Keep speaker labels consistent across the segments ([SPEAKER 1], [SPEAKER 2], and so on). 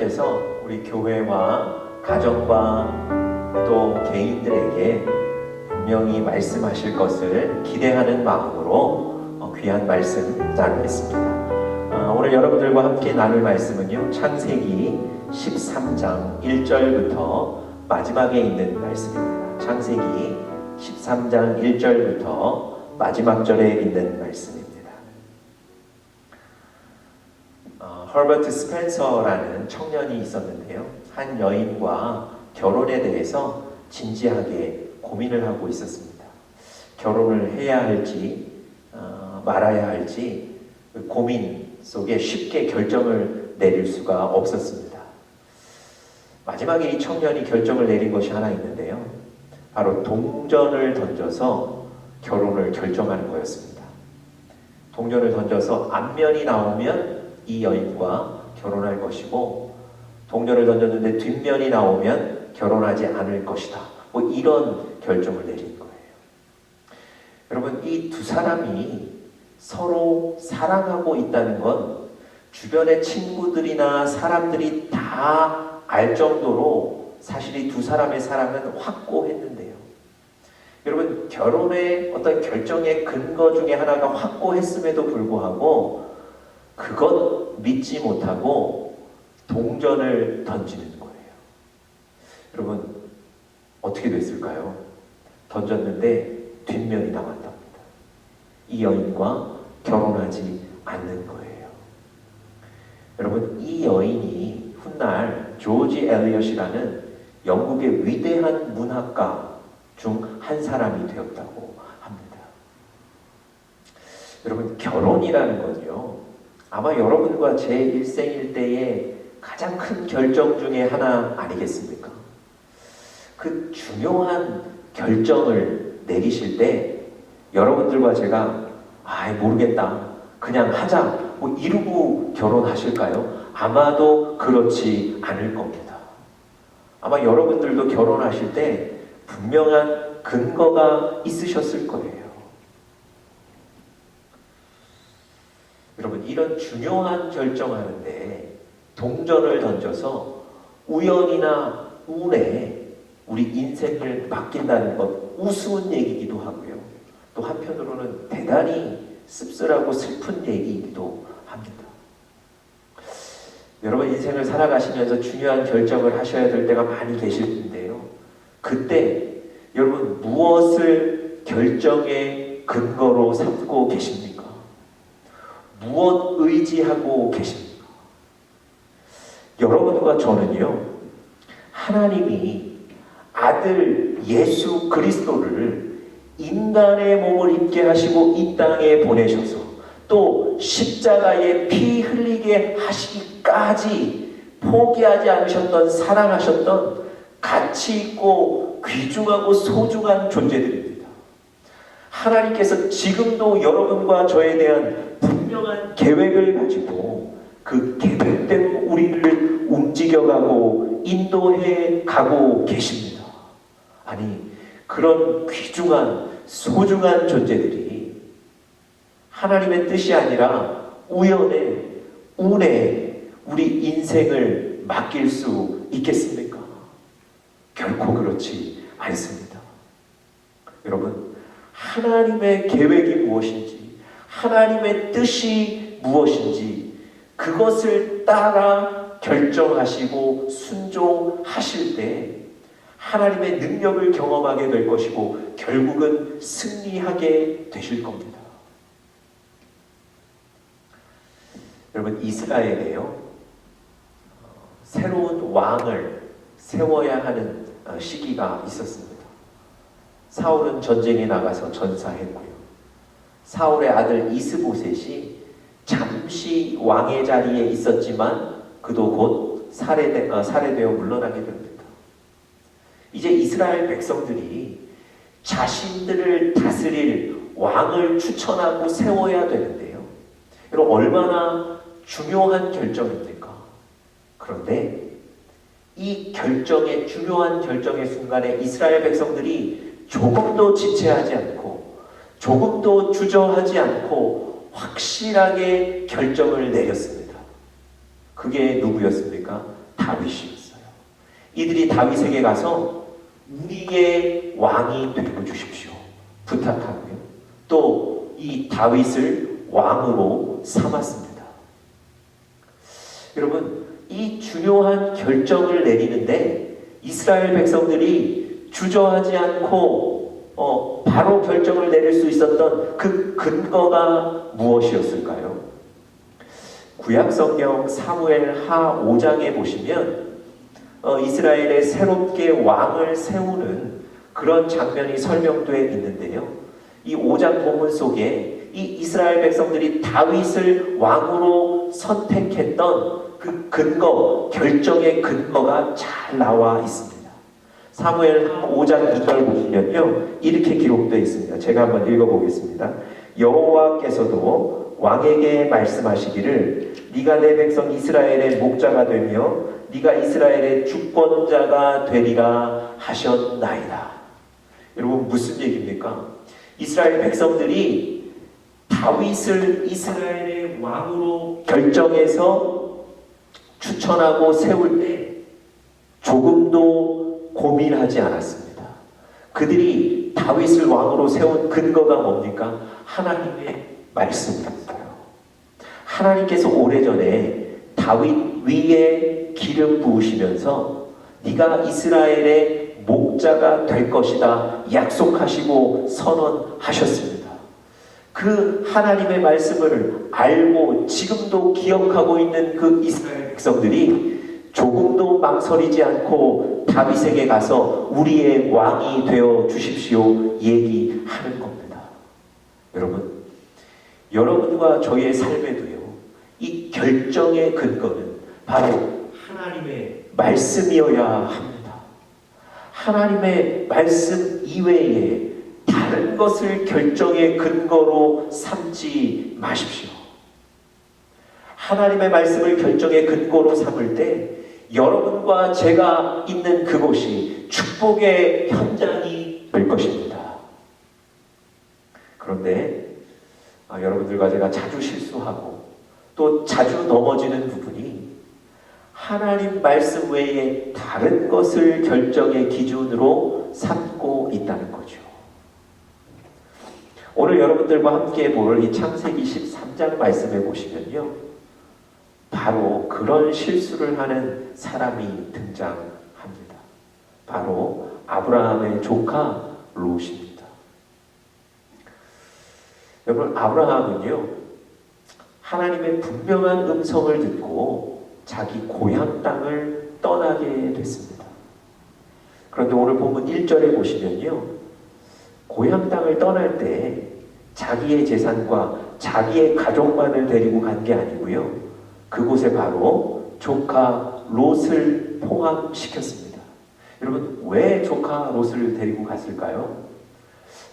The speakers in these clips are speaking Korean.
[SPEAKER 1] 하나님께서 우리 교회와 가정과 또 개인들에게 분명히 말씀하실 것을 기대하는 마음으로 귀한 말씀 나누겠습니다. 오늘 여러분들과 함께 나눌 말씀은요, 창세기 13장 1절부터 마지막에 있는 말씀입니다. 창세기 13장 1절부터 마지막 절에 있는 말씀입니다. 허버트 스펜서라는 청년이 있었는데요, 한 여인과 결혼에 대해서 진지하게 고민을 하고 있었습니다. 결혼을 해야 할지 말아야 할지 고민 속에 쉽게 결정을 내릴 수가 없었습니다. 마지막에 이 청년이 결정을 내린 것이 하나 있는데요, 바로 동전을 던져서 결혼을 결정하는 거였습니다. 동전을 던져서 앞면이 나오면 이 여인과 결혼할 것이고, 동전을 던졌는데 뒷면이 나오면 결혼하지 않을 것이다, 뭐 이런 결정을 내린 거예요. 여러분, 이 두 사람이 서로 사랑하고 있다는 건 주변의 친구들이나 사람들이 다 알 정도로 사실 이 두 사람의 사랑은 확고했는데요, 여러분, 결혼의 어떤 결정의 근거 중에 하나가 확고했음에도 불구하고 그것 믿지 못하고 동전을 던지는 거예요. 여러분, 어떻게 됐을까요? 던졌는데 뒷면이 나왔답니다. 이 여인과 결혼하지 않는 거예요. 여러분, 이 여인이 훗날 조지 엘리엇이라는 영국의 위대한 문학가 중 한 사람이 되었다고 합니다. 여러분, 결혼이라는 건요, 아마 여러분과 제 일생일 때의 가장 큰 결정 중에 하나 아니겠습니까? 그 중요한 결정을 내리실 때 여러분들과 제가 모르겠다, 그냥 하자, 뭐 이러고 결혼하실까요? 아마도 그렇지 않을 겁니다. 아마 여러분들도 결혼하실 때 분명한 근거가 있으셨을 거예요. 여러분, 이런 중요한 결정하는데 동전을 던져서 우연이나 운에 우리 인생을 맡긴다는 것, 우스운 얘기이기도 하고요, 또 한편으로는 대단히 씁쓸하고 슬픈 얘기이기도 합니다. 여러분, 인생을 살아가시면서 중요한 결정을 하셔야 될 때가 많이 계실 텐데요, 그때 여러분 무엇을 결정의 근거로 삼고 계십니까? 무엇 의지하고 계십니까? 여러분과 저는요, 하나님이 아들 예수 그리스도를 인간의 몸을 입게 하시고 이 땅에 보내셔서 또 십자가에 피 흘리게 하시기까지 포기하지 않으셨던, 사랑하셨던 가치 있고 귀중하고 소중한 존재들입니다. 하나님께서 지금도 여러분과 저에 대한 분명한 계획을 가지고 그 계획대로 우리를 움직여가고 인도해 가고 계십니다. 아니, 그런 귀중한 소중한 존재들이 하나님의 뜻이 아니라 우연에, 운에 우리 인생을 맡길 수 있겠습니까? 결코 그렇지 않습니다. 여러분, 하나님의 계획이 무엇인지, 하나님의 뜻이 무엇인지 그것을 따라 결정하시고 순종하실 때 하나님의 능력을 경험하게 될 것이고 결국은 승리하게 되실 겁니다. 여러분, 이스라엘에요, 새로운 왕을 세워야 하는 시기가 있었습니다. 사울은 전쟁에 나가서 전사했고요, 사울의 아들 이스보셋이 잠시 왕의 자리에 있었지만 그도 곧 살해되어 물러나게 됩니다. 이제 이스라엘 백성들이 자신들을 다스릴 왕을 추천하고 세워야 되는데요, 여러분, 얼마나 중요한 결정입니까? 그런데 이 중요한 결정의 순간에 이스라엘 백성들이 조금도 지체하지 않고 조금도 주저하지 않고 확실하게 결정을 내렸습니다. 그게 누구였습니까? 다윗이었어요. 이들이 다윗에게 가서 우리의 왕이 되어 주십시오 부탁하고요. 또 이 다윗을 왕으로 삼았습니다. 여러분, 이 중요한 결정을 내리는데 이스라엘 백성들이 주저하지 않고 바로 결정을 내릴 수 있었던 그 근거가 무엇이었을까요? 구약성경 사무엘하 5장에 보시면 이스라엘에 새롭게 왕을 세우는 그런 장면이 설명되어 있는데요. 이 5장 본문 속에 이 이스라엘 백성들이 다윗을 왕으로 선택했던 그 근거, 결정의 근거가 잘 나와 있습니다. 사무엘하 5장 2절 보시면요, 이렇게 기록되어 있습니다. 제가 한번 읽어보겠습니다. 여호와께서도 왕에게 말씀하시기를 네가 내 백성 이스라엘의 목자가 되며 네가 이스라엘의 주권자가 되리라 하셨나이다. 여러분, 무슨 얘기입니까? 이스라엘 백성들이 다윗을 이스라엘의 왕으로 결정해서 추천하고 세울 때 조금도 고민하지 않았습니다. 그들이 다윗을 왕으로 세운 근거가 뭡니까? 하나님의 말씀이었어요. 하나님께서 오래전에 다윗 위에 기름 부으시면서 네가 이스라엘의 목자가 될 것이다 약속하시고 선언하셨습니다. 그 하나님의 말씀을 알고 지금도 기억하고 있는 그 이스라엘 백성들이 조금도 망설이지 않고 다윗에게 가서 우리의 왕이 되어 주십시오 얘기하는 겁니다. 여러분, 여러분과 저의 삶에도요, 이 결정의 근거는 바로 하나님의 말씀이어야 합니다. 하나님의 말씀 이외에 다른 것을 결정의 근거로 삼지 마십시오. 하나님의 말씀을 결정의 근거로 삼을 때 여러분과 제가 있는 그곳이 축복의 현장이 될 것입니다. 그런데 여러분들과 제가 자주 실수하고 또 자주 넘어지는 부분이 하나님 말씀 외에 다른 것을 결정의 기준으로 삼고 있다는 거죠. 오늘 여러분들과 함께 볼 이 창세기 13장 말씀에 보시면요, 바로 그런 실수를 하는 사람이 등장합니다. 바로 아브라함의 조카 롯입니다. 여러분, 아브라함은요, 하나님의 분명한 음성을 듣고 자기 고향 땅을 떠나게 됐습니다. 그런데 오늘 본문 1절에 보시면요, 고향 땅을 떠날 때 자기의 재산과 자기의 가족만을 데리고 간 게 아니고요, 그곳에 바로 조카 롯을 포함시켰습니다. 여러분, 왜 조카 롯을 데리고 갔을까요?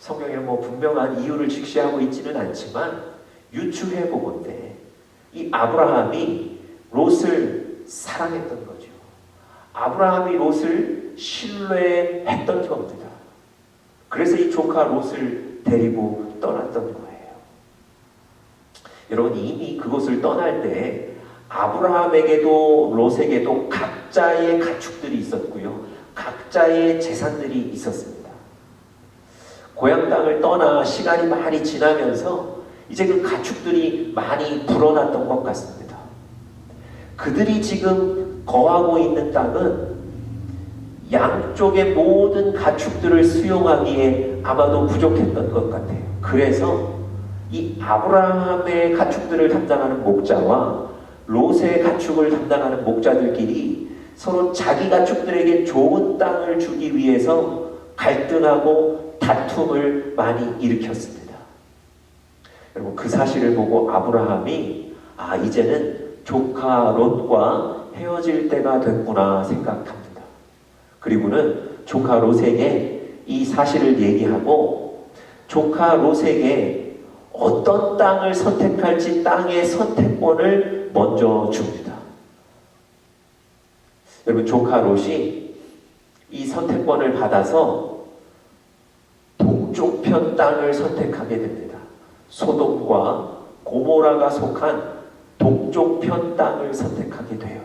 [SPEAKER 1] 성경에 분명한 이유를 직시하고 있지는 않지만 유추해 보건대 이 아브라함이 롯을 사랑했던 거죠. 아브라함이 롯을 신뢰했던 겁니다. 그래서 이 조카 롯을 데리고 떠났던 거예요. 여러분, 이미 그곳을 떠날 때 아브라함에게도 롯에게도 각자의 가축들이 있었고요, 각자의 재산들이 있었습니다. 고향 땅을 떠나 시간이 많이 지나면서 이제 그 가축들이 많이 불어났던 것 같습니다. 그들이 지금 거하고 있는 땅은 양쪽의 모든 가축들을 수용하기에 아마도 부족했던 것 같아요. 그래서 이 아브라함의 가축들을 담당하는 목자와 롯의 가축을 담당하는 목자들끼리 서로 자기 가축들에게 좋은 땅을 주기 위해서 갈등하고 다툼을 많이 일으켰습니다. 여러분, 그 사실을 보고 아브라함이 이제는 조카 롯과 헤어질 때가 됐구나 생각합니다. 그리고는 조카 롯에게 이 사실을 얘기하고 조카 롯에게 어떤 땅을 선택할지 땅의 선택권을 먼저 줍니다. 여러분, 조카 롯이 이 선택권을 받아서 동쪽편 땅을 선택하게 됩니다. 소돔과 고모라가 속한 동쪽편 땅을 선택하게 돼요.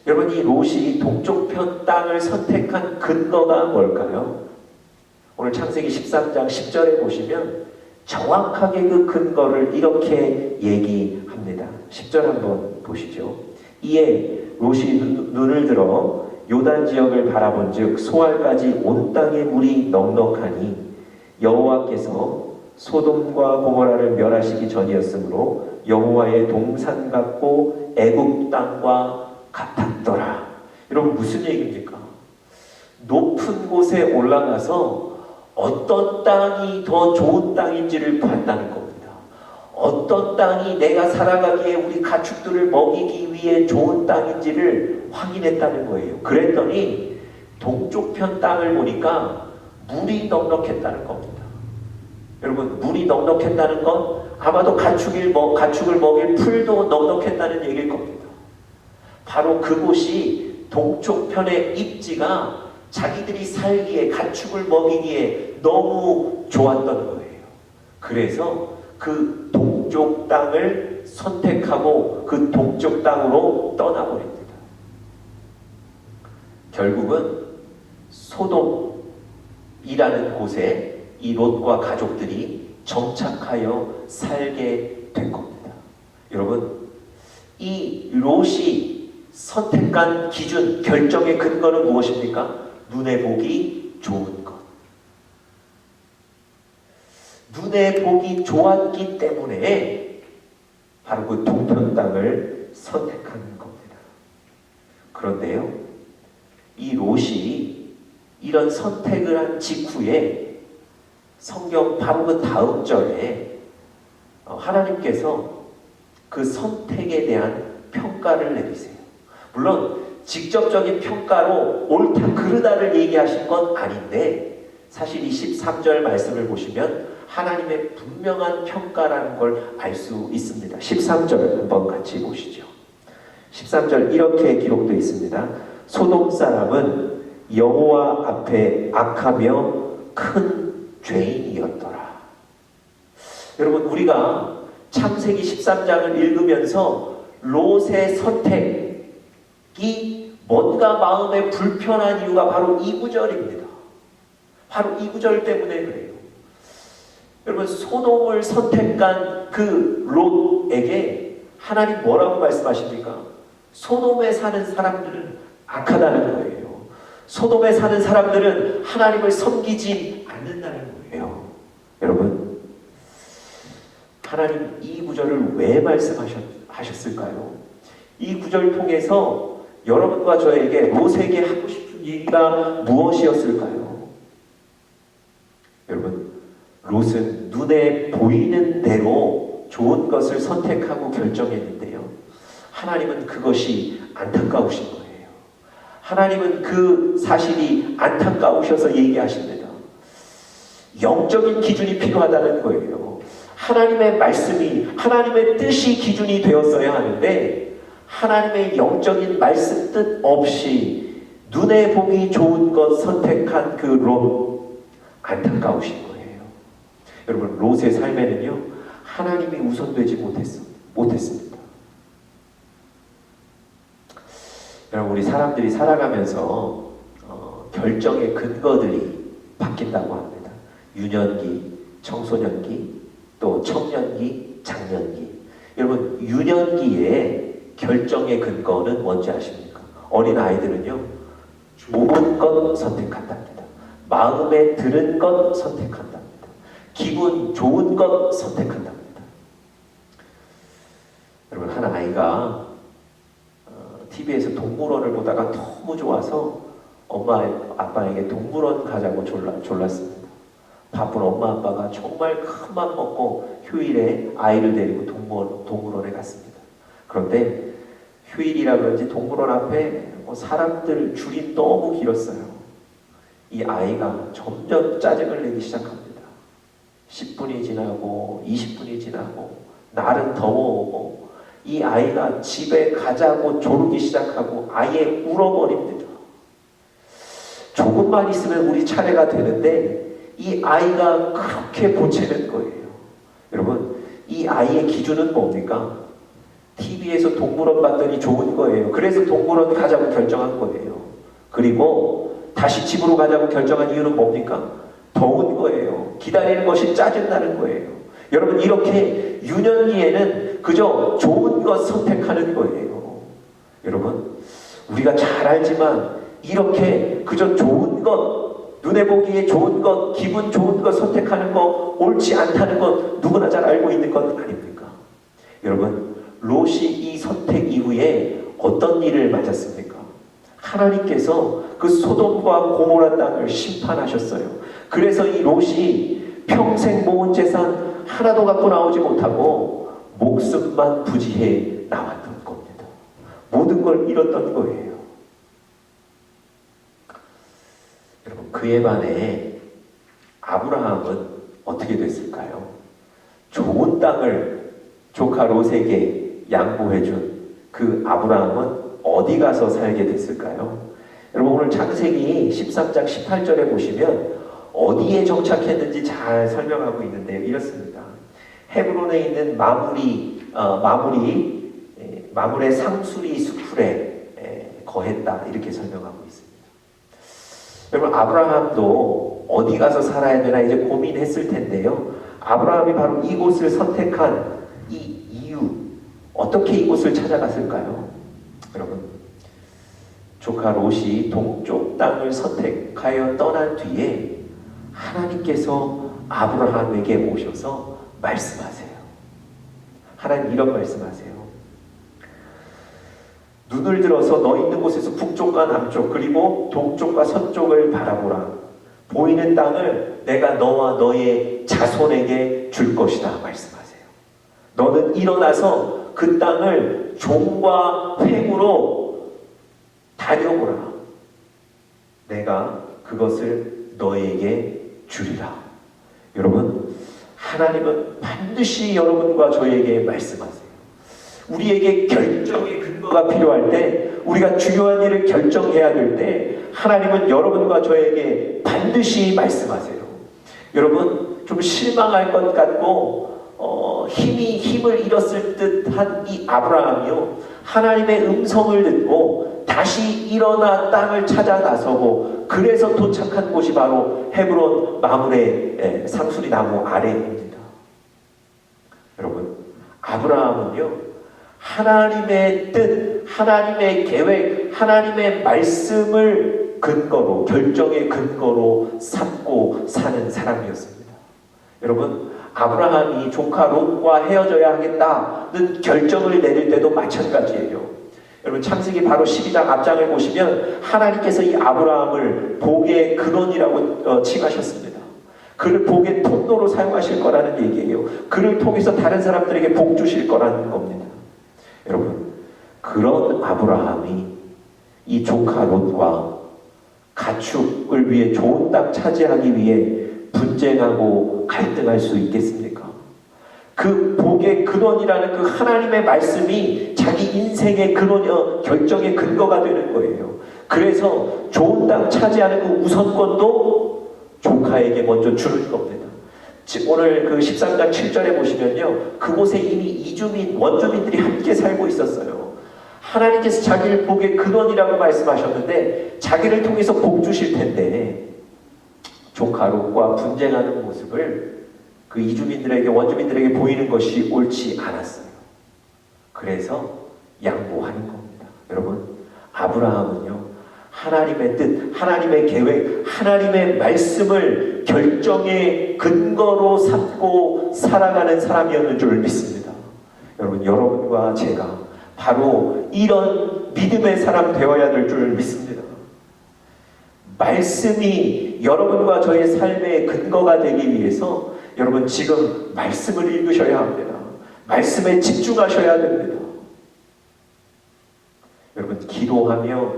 [SPEAKER 1] 여러분, 이 롯이 동쪽편 땅을 선택한 근거가 뭘까요? 오늘 창세기 13장 10절에 보시면 정확하게 그 근거를 이렇게 얘기합니다. 10절 한번 보시죠. 이에 롯이 눈을 들어 요단 지역을 바라본즉 소알까지 온 땅에 물이 넉넉하니 여호와께서 소돔과 고모라를 멸하시기 전이었으므로 여호와의 동산 같고 애굽 땅과 같았더라. 여러분, 무슨 얘기입니까? 높은 곳에 올라가서 어떤 땅이 더 좋은 땅인지를 봤다는 겁니다. 어떤 땅이 내가 살아가기에 우리 가축들을 먹이기 위해 좋은 땅인지를 확인했다는 거예요. 그랬더니 동쪽편 땅을 보니까 물이 넉넉했다는 겁니다. 여러분, 물이 넉넉했다는 건 아마도 가축을 먹일 풀도 넉넉했다는 얘기일 겁니다. 바로 그곳이 동쪽편의 입지가 자기들이 살기에, 가축을 먹이기에 너무 좋았던 거예요. 그래서 그 동쪽 땅을 선택하고 그 동쪽 땅으로 떠나버립니다. 결국은 소돔이라는 곳에 이 롯과 가족들이 정착하여 살게 된 겁니다. 여러분, 이 롯이 선택한 기준, 결정의 근거는 무엇입니까? 눈에 보기 좋은 것. 눈에 보기 좋았기 때문에 바로 그 동편 땅을 선택하는 겁니다. 그런데요, 이 롯이 이런 선택을 한 직후에 성경 바로 그 다음 절에 하나님께서 그 선택에 대한 평가를 내리세요. 물론 직접적인 평가로 옳다 그르다를 얘기하신 건 아닌데, 사실 이 13절 말씀을 보시면 하나님의 분명한 평가라는 걸 알 수 있습니다. 13절 한번 같이 보시죠. 13절 이렇게 기록되어 있습니다. 소돔 사람은 여호와 앞에 악하며 큰 죄인이었더라. 여러분, 우리가 창세기 13장을 읽으면서 롯의 선택이 뭔가 마음에 불편한 이유가 바로 이 구절입니다. 바로 이 구절 때문에 그래요. 여러분, 소돔을 선택한 그 롯에게 하나님 뭐라고 말씀하십니까? 소돔에 사는 사람들은 악하다는 거예요. 소돔에 사는 사람들은 하나님을 섬기지 않는다는 거예요. 여러분, 하나님 이 구절을 왜 말씀하셨을까요? 이 구절을 통해서 여러분과 저에게 롯에게 하고 싶은 얘기가 무엇이었을까요? 여러분, 롯은 눈에 보이는 대로 좋은 것을 선택하고 결정했는데요, 하나님은 그것이 안타까우신 거예요. 하나님은 그 사실이 안타까우셔서 얘기하십니다. 영적인 기준이 필요하다는 거예요. 하나님의 말씀이, 하나님의 뜻이 기준이 되었어야 하는데, 하나님의 영적인 말씀 뜻 없이 눈에 보기 좋은 것 선택한 그 롯, 안타까우신 거예요. 여러분, 롯의 삶에는요, 하나님이 우선되지 못했습니다. 여러분, 우리 사람들이 살아가면서 결정의 근거들이 바뀐다고 합니다. 유년기, 청소년기, 또 청년기, 장년기. 여러분, 유년기에 결정의 근거는 뭔지 아십니까? 어린 아이들은요, 좋은 것 선택한답니다. 마음에 드는 것 선택한답니다. 기분 좋은 것 선택한답니다. 여러분, 한 아이가 TV에서 동물원을 보다가 너무 좋아서 엄마 아빠에게 동물원 가자고 졸랐습니다. 바쁜 엄마 아빠가 정말 큰 맘 먹고 휴일에 아이를 데리고 동물원에 갔습니다. 그런데 휴일이라 그런지 동물원 앞에 사람들 줄이 너무 길었어요. 이 아이가 점점 짜증을 내기 시작합니다. 10분이 지나고 20분이 지나고 날은 더워오고 이 아이가 집에 가자고 조르기 시작하고 아예 울어버립니다. 조금만 있으면 우리 차례가 되는데 이 아이가 그렇게 보채는 거예요. 여러분, 이 아이의 기준은 뭡니까? TV에서 동물원 봤더니 좋은 거예요. 그래서 동물원 가자고 결정한 거예요. 그리고 다시 집으로 가자고 결정한 이유는 뭡니까? 더운 거예요. 기다리는 것이 짜증나는 거예요. 여러분, 이렇게 유년기에는 그저 좋은 것 선택하는 거예요. 여러분, 우리가 잘 알지만 이렇게 그저 좋은 것, 눈에 보기에 좋은 것, 기분 좋은 것 선택하는 거, 옳지 않다는 것 누구나 잘 알고 있는 것 아닙니까? 여러분, 롯이 이 선택 이후에 어떤 일을 맞았습니까? 하나님께서 그 소돔과 고모라 땅을 심판하셨어요. 그래서 이 롯이 평생 모은 재산 하나도 갖고 나오지 못하고 목숨만 부지해 나왔던 겁니다. 모든 걸 잃었던 거예요. 여러분, 그에 반해 아브라함은 어떻게 됐을까요? 좋은 땅을 조카 롯에게 양보해준 그 아브라함은 어디 가서 살게 됐을까요? 여러분, 오늘 창세기 13장 18절에 보시면 어디에 정착했는지 잘 설명하고 있는데요. 이렇습니다. 헤브론에 있는 마물의 상수리 수풀에 거했다. 이렇게 설명하고 있습니다. 여러분, 아브라함도 어디 가서 살아야 되나 이제 고민했을 텐데요. 아브라함이 바로 이곳을 선택한 이 이유, 어떻게 이곳을 찾아갔을까요? 여러분, 조카 롯이 동쪽 땅을 선택하여 떠난 뒤에 하나님께서 아브라함에게 오셔서 말씀하세요. 하나님 이런 말씀하세요. 눈을 들어서 너 있는 곳에서 북쪽과 남쪽 그리고 동쪽과 서쪽을 바라보라. 보이는 땅을 내가 너와 너의 자손에게 줄 것이다 말씀하세요. 너는 일어나서 그 땅을 종과 횡으로 다녀보라. 내가 그것을 너에게 주리라. 여러분, 하나님은 반드시 여러분과 저에게 말씀하세요. 우리에게 결정의 근거가 필요할 때, 우리가 중요한 일을 결정해야 될 때 하나님은 여러분과 저에게 반드시 말씀하세요. 여러분, 좀 실망할 것 같고 힘을 잃었을 듯한 이 아브라함이요, 하나님의 음성을 듣고 다시 일어나 땅을 찾아 나서고 그래서 도착한 곳이 바로 헤브론 마물의 상수리 나무 아래입니다. 여러분, 아브라함은요, 하나님의 뜻, 하나님의 계획, 하나님의 말씀을 근거로, 결정의 근거로 삼고 사는 사람이었습니다. 여러분, 아브라함이 조카 롯과 헤어져야 하겠다는 결정을 내릴 때도 마찬가지예요. 여러분, 창세기 바로 12장 앞장을 보시면 하나님께서 이 아브라함을 복의 근원이라고 칭하셨습니다. 그를 복의 통로로 사용하실 거라는 얘기예요. 그를 통해서 다른 사람들에게 복 주실 거라는 겁니다. 여러분, 그런 아브라함이 이 조카 롯과 가축을 위해 좋은 땅 차지하기 위해 분쟁하고 갈등할 수 있겠습니까? 그 복의 근원이라는 그 하나님의 말씀이 자기 인생의 근원, 결정의 근거가 되는 거예요. 그래서 좋은 땅 차지하는 그 우선권도 조카에게 먼저 주는 겁니다. 오늘 그 13장 7절에 보시면요, 그곳에 이미 원주민들이 함께 살고 있었어요. 하나님께서 자기를 복의 근원이라고 말씀하셨는데 자기를 통해서 복 주실 텐데 조카 롯과 분쟁하는 모습을 그 이주민들에게, 원주민들에게 보이는 것이 옳지 않았어요. 그래서 양보하는 겁니다. 여러분, 아브라함은요, 하나님의 뜻, 하나님의 계획, 하나님의 말씀을 결정의 근거로 삼고 살아가는 사람이었는 줄 믿습니다. 여러분, 여러분과 제가 바로 이런 믿음의 사람 되어야 될 줄 믿습니다. 말씀이 여러분과 저의 삶의 근거가 되기 위해서 여러분, 지금 말씀을 읽으셔야 합니다. 말씀에 집중하셔야 됩니다. 여러분, 기도하며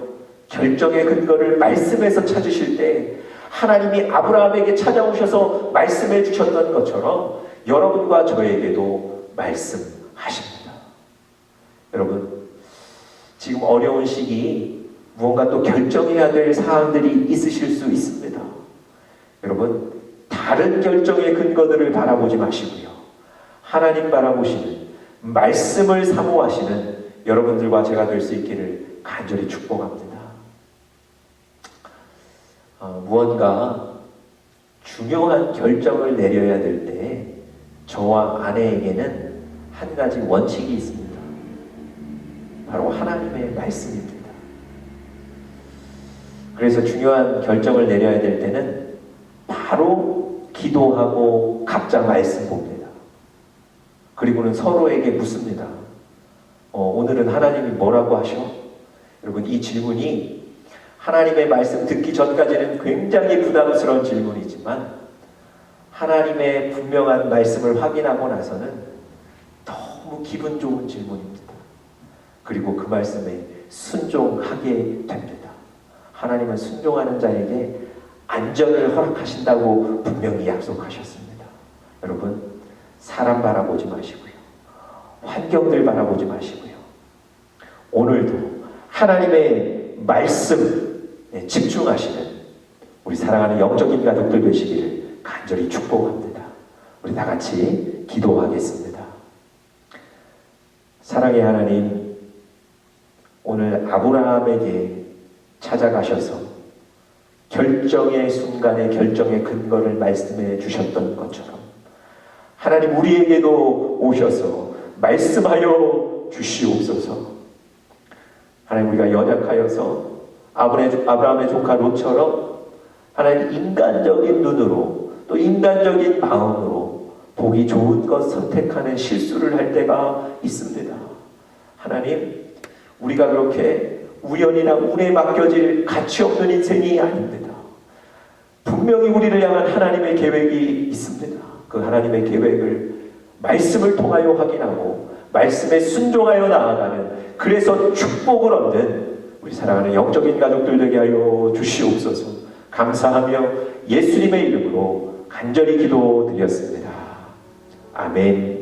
[SPEAKER 1] 결정의 근거를 말씀에서 찾으실 때 하나님이 아브라함에게 찾아오셔서 말씀해 주셨던 것처럼 여러분과 저에게도 말씀하십니다. 여러분, 지금 어려운 시기 무언가 또 결정해야 될 사항들이 있으실 수 있습니다. 여러분, 다른 결정의 근거들을 바라보지 마시고요, 하나님 바라보시는 말씀을 사모하시는 여러분들과 제가 될 수 있기를 간절히 축복합니다. 무언가 중요한 결정을 내려야 될 때 저와 아내에게는 한 가지 원칙이 있습니다. 바로 하나님의 말씀입니다. 그래서 중요한 결정을 내려야 될 때는 바로 기도하고 각자 말씀 봅니다. 그리고는 서로에게 묻습니다. 오늘은 하나님이 뭐라고 하셔? 여러분, 이 질문이 하나님의 말씀 듣기 전까지는 굉장히 부담스러운 질문이지만 하나님의 분명한 말씀을 확인하고 나서는 너무 기분 좋은 질문입니다. 그리고 그 말씀에 순종하게 됩니다. 하나님은 순종하는 자에게 안전을 허락하신다고 분명히 약속하셨습니다. 여러분, 사람 바라보지 마시고요. 환경들 바라보지 마시고요. 오늘도 하나님의 말씀에 집중하시는 우리 사랑하는 영적인 가족들 되시기를 간절히 축복합니다. 우리 다 같이 기도하겠습니다. 사랑의 하나님, 오늘 아브라함에게 찾아가셔서 결정의 순간에 결정의 근거를 말씀해 주셨던 것처럼 하나님 우리에게도 오셔서 말씀하여 주시옵소서. 하나님, 우리가 연약하여서 아브라함의 조카 롯처럼 하나님 인간적인 눈으로 또 인간적인 마음으로 보기 좋은 것 선택하는 실수를 할 때가 있습니다. 하나님, 우리가 그렇게 우연이나 운에 맡겨질 가치 없는 인생이 아닙니다. 분명히 우리를 향한 하나님의 계획이 있습니다. 그 하나님의 계획을 말씀을 통하여 확인하고 말씀에 순종하여 나아가는, 그래서 축복을 얻는 우리 사랑하는 영적인 가족들 되게 하여 주시옵소서. 감사하며 예수님의 이름으로 간절히 기도드렸습니다. 아멘.